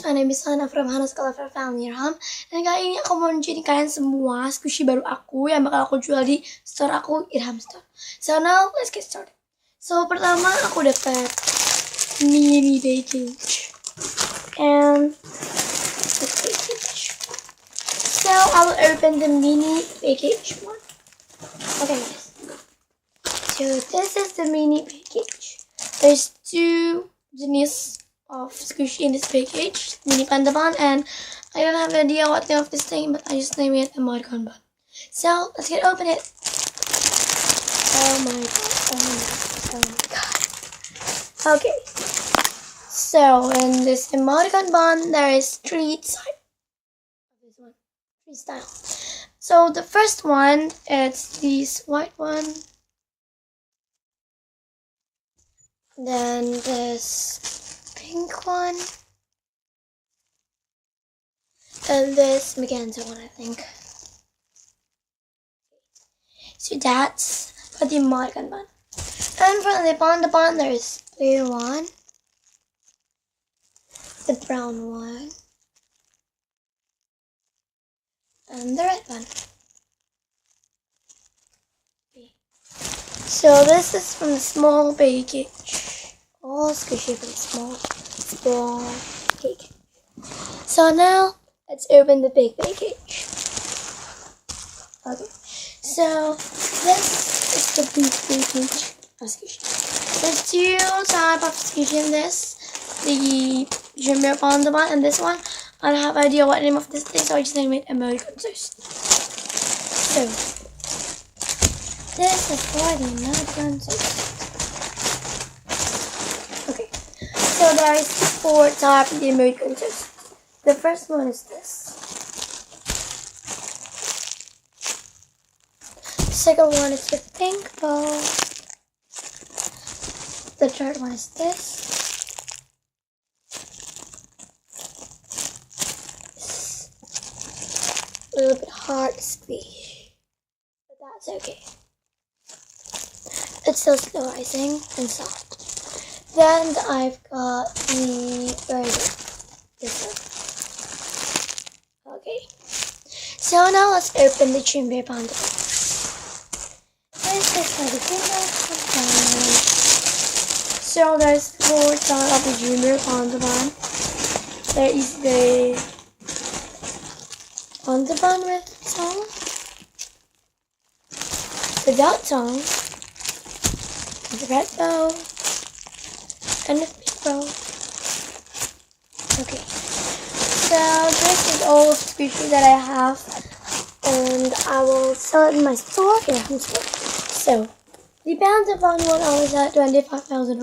guys, my name is Hana from Hana's Colorful Family Ram. Dan kali ini aku mau nunjukin kalian semua squishy baru aku yang bakal aku jual di store aku, Irham Store. So now, let's get started. So pertama aku dapat mini package. And this package. So I will open the mini package one. Okay guys. So this is the mini package. There's two jenis of squishy in this package, mini panda bun, and I don't have an idea what name of this thing, but I just name it emoticon bun. So let's get open it. Oh my god. Okay. So in this emoticon bun there is three style. So the first one is this white one. Then this pink one. And this magenta one, I think. So that's for the emoticon bun. And for the panda bun, there's blue one, the brown one, and the red one. So this is from the small package. All squishy from small package. So now let's open the big package. Okay. So this is the big package of squishy. There's two types of squishy in this. The Jumbo Panda one and this one. I don't have an idea what name of this is, so I just named it Emoticon Toast. So this is for the Emoticon Toast. Okay. So there is four types of the Emoticon Toast. The first one is this. The second one is the pink ball. The third one is this. A little bit hard to squeeze, but that's okay. It's still slow rising and soft. Then I've got the burger. This one. Okay. So now let's open the Jumbo Panda. This is for the Jumbo Panda. So there's four types of the Jumbo Panda bun. There is the Panda bun with tongue, without tongue, the red bow, and the pink bow. Okay. So this is all squishy that I have, and I will sell it in my store. So the Panda bun one I was at 25,000.